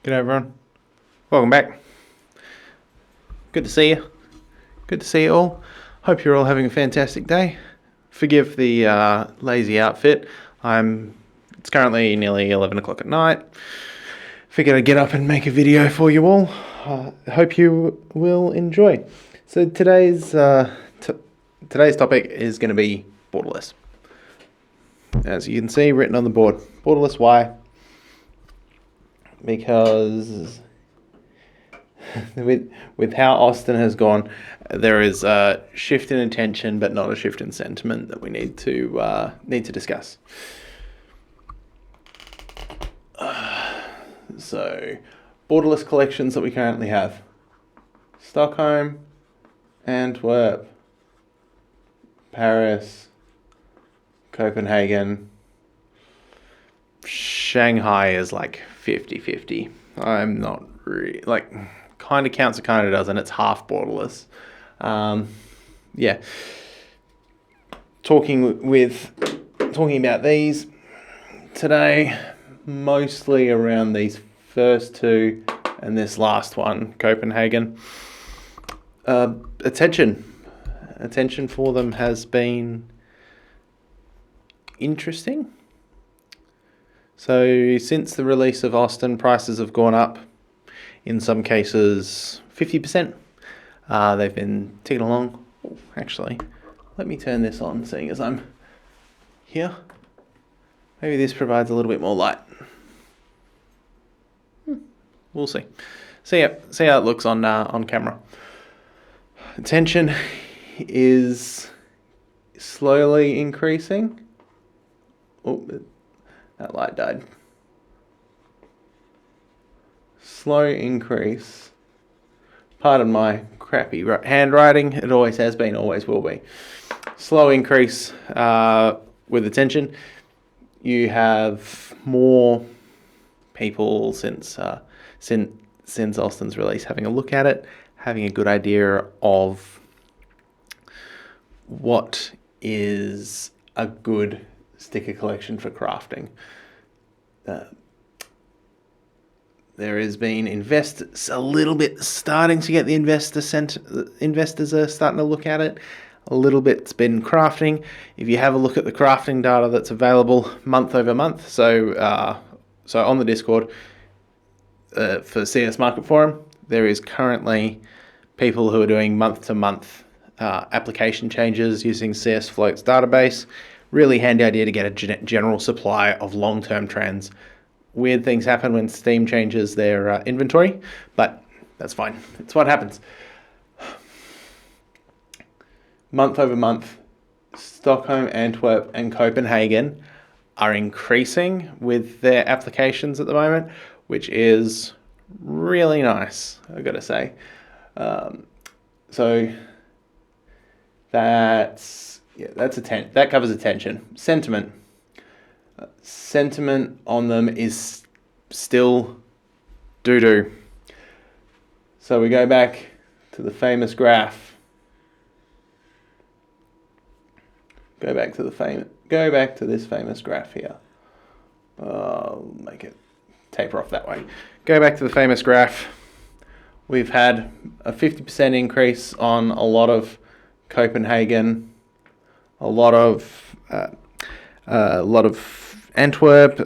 G'day everyone, welcome back. Good to see you. Good to see you all. Hope you're all having a fantastic day. Forgive the lazy outfit. It's currently nearly 11 o'clock at night. Figured I'd get up and make a video for you all. Hope you will enjoy. So today's topic is going to be borderless. As you can see written on the board, borderless. Why? Because with how Austin has gone, there is a shift in attention, but not a shift in sentiment that we need to discuss. So, borderless collections that we currently have: Stockholm, Antwerp, Paris, Copenhagen. Shanghai is like 50-50. I'm not really, like, kind of counts, it kind of doesn't. It's half borderless. Yeah. Talking about these today, mostly around these first two and this last one, Copenhagen. Attention for them has been interesting. So since the release of Austin, prices have gone up, in some cases 50%. They've been ticking along. Oh, actually, let me turn this on, seeing as I'm here. Maybe this provides a little bit more light. We'll see. See how it looks on camera. Attention is slowly increasing. Oh, that light died. Slow increase. Pardon my crappy handwriting. It always has been, always will be. Slow increase with attention. You have more people since Austin's release having a look at it, having a good idea of what is a good sticker collection for crafting. There has been investors a little bit starting to get the investors are starting to look at it. A little bit's been crafting. If you have a look at the crafting data that's available month over month, so on the Discord for CS Market Forum, there is currently people who are doing month to month application changes using CS Float's database. Really handy idea to get a general supply of long-term trends. Weird things happen when Steam changes their inventory, but that's fine. It's what happens. Month over month, Stockholm, Antwerp, and Copenhagen are increasing with their applications at the moment, which is really nice, I've got to say. So that covers attention. Sentiment on them is still doo-doo. So we go back to the famous graph. Go back to this famous graph here. I'll make it taper off that way. Go back to the famous graph. We've had a 50% increase on a lot of Copenhagen, a lot of Antwerp,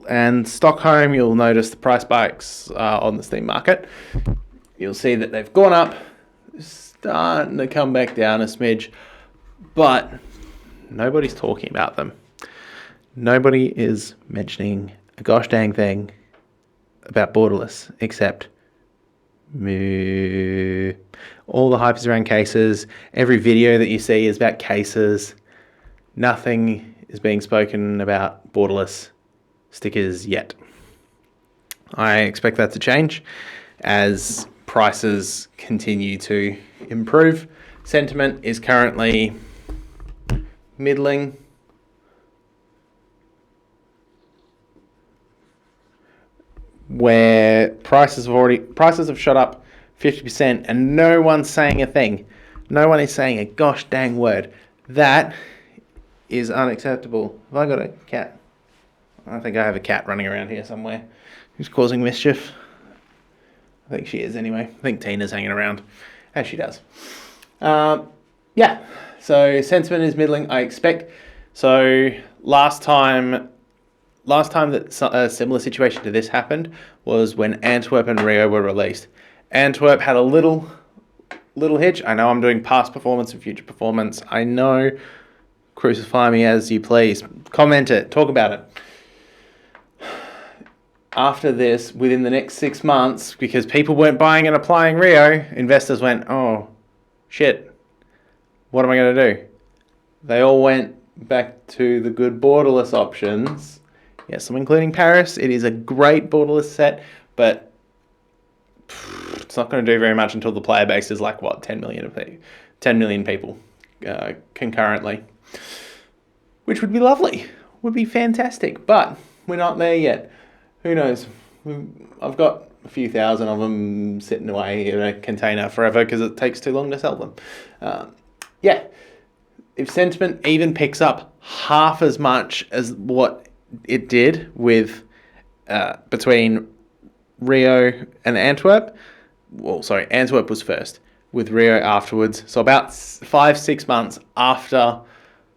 and Stockholm. You'll notice the price spikes on the Steam market. You'll see that they've gone up, starting to come back down a smidge, but nobody's talking about them. Nobody is mentioning a gosh dang thing about borderless, except moo. All the hype is around cases. Every video that you see is about cases. Nothing is being spoken about borderless stickers yet. I expect that to change as prices continue to improve. Sentiment is currently middling. Where prices have shot up 50% and no one's saying a thing. No one is saying a gosh dang word. That is unacceptable. Have I got a cat? I think I have a cat running around here somewhere. Who's causing mischief? I think she is anyway. I think Tina's hanging around, as she does. Yeah, so sentiment is middling, I expect. So last time that a similar situation to this happened was when Antwerp and Rio were released. Antwerp had a little hitch. I know I'm doing past performance and future performance. I know. Crucify me as you please. Comment it. Talk about it. After this, within the next 6 months, because people weren't buying and applying Rio, investors went, oh, shit. What am I going to do? They all went back to the good borderless options. Yes, I'm including Paris. It is a great borderless set, but it's not going to do very much until the player base is like, what, 10 million people concurrently, which would be lovely. Would be fantastic, but we're not there yet. Who knows? I've got a few thousand of them sitting away in a container forever because it takes too long to sell them. Yeah, if sentiment even picks up half as much as what it did with between Rio and Antwerp, well, sorry, Antwerp was first, with Rio afterwards. So about 5-6 months after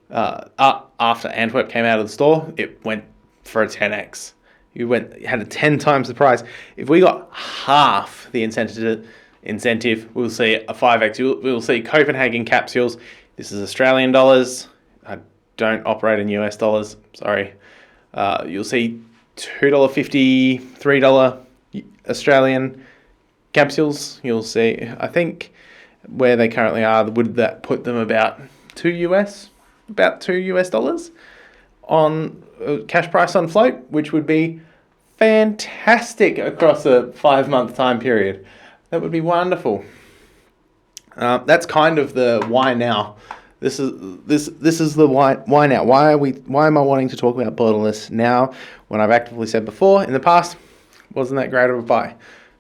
Antwerp came out of the store, it went for a 10x. You had a 10 times the price. If we got half the incentive, we'll see a 5x. We'll see Copenhagen capsules. This is Australian dollars. I don't operate in US dollars. Sorry. You'll see $2.50, $3 Australian capsules. You'll see, I think, where they currently are, would that put them about $2 US on cash price on float, which would be fantastic across a 5-month time period. That would be wonderful. That's kind of the why now. This is the why now. Why am I wanting to talk about borderless now when I've actively said before in the past wasn't that great of a buy?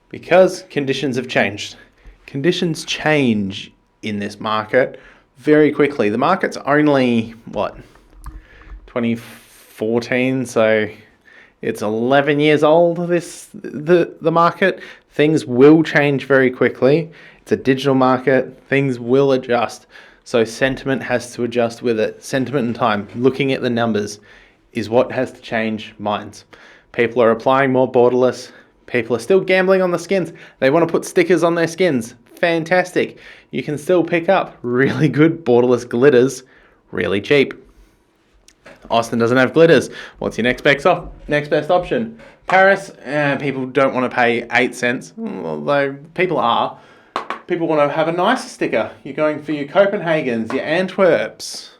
Because conditions have changed. Conditions change in this market very quickly. The market's only 2014, so it's 11 years old. The market. Things will change very quickly. It's a digital market. Things will adjust. So sentiment has to adjust with it. Sentiment and time, looking at the numbers, is what has to change minds. People are applying more borderless. People are still gambling on the skins. They want to put stickers on their skins. Fantastic. You can still pick up really good borderless glitters really cheap. Austin doesn't have glitters. What's your next best option? Paris, people don't want to pay 8 cents, although people are. People want to have a nicer sticker. You're going for your Copenhagens, your Antwerps,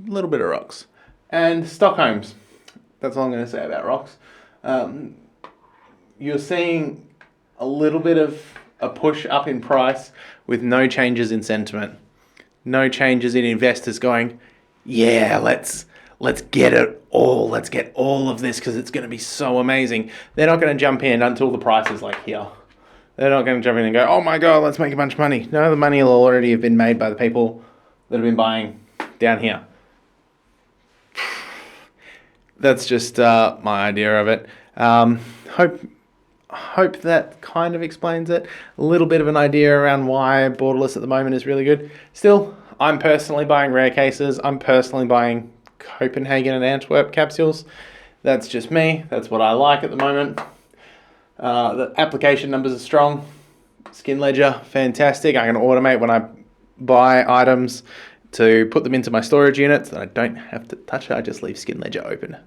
a little bit of rocks, and Stockholms. That's all I'm going to say about rocks. You're seeing a little bit of a push up in price with no changes in sentiment. No changes in investors going, yeah, let's get it all. Let's get all of this because it's going to be so amazing. They're not going to jump in until the price is like here. They're not going to jump in and go, oh my God, let's make a bunch of money. No, the money will already have been made by the people that have been buying down here. That's just my idea of it. Hope that kind of explains it. A little bit of an idea around why borderless at the moment is really good. Still, I'm personally buying rare cases. I'm personally buying Copenhagen and Antwerp capsules. That's just me. That's what I like at the moment. The application numbers are strong. Skin Ledger, fantastic. I can automate when I buy items to put them into my storage units that I don't have to touch it. I just leave Skin Ledger open.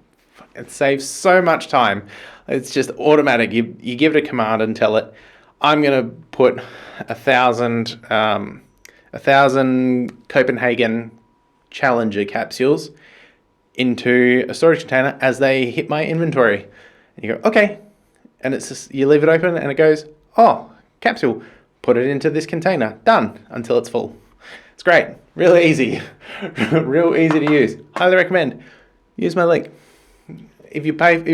It saves so much time. It's just automatic. You give it a command and tell it, I'm going to put 1,000 Copenhagen Challenger capsules into a storage container as they hit my inventory. And you go, okay. And it's just, you leave it open and it goes, oh, capsule, put it into this container. Done until it's full. It's great. Really easy. Real easy to use. Highly recommend. Use my link. If you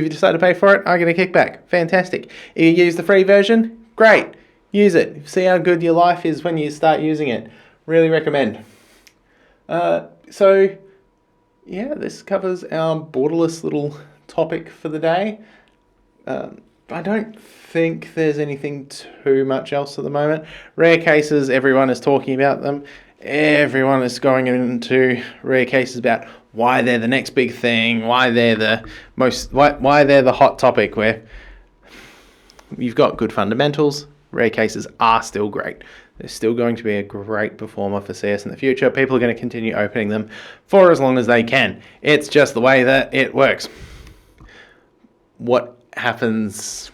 decide to pay for it, I get a kickback. Fantastic. If you use the free version, great. Use it. See how good your life is when you start using it. Really recommend. So, yeah, this covers our borderless little topic for the day. I don't think there's anything too much else at the moment. Rare cases, everyone is talking about them. Everyone is going into rare cases about why they're the next big thing, why they're why they're the hot topic. Where you've got good fundamentals, rare cases are still great. They're still going to be a great performer for CS in the future. People are going to continue opening them for as long as they can. It's just the way that it works. What happens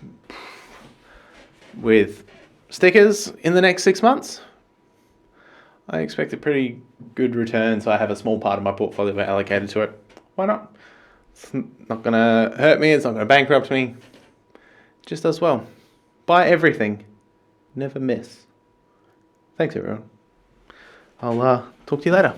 with stickers in the next 6 months? I expect a pretty good return, so I have a small part of my portfolio allocated to it. Why not? It's not going to hurt me. It's not going to bankrupt me. Just does well. Buy everything. Never miss. Thanks, everyone. I'll talk to you later.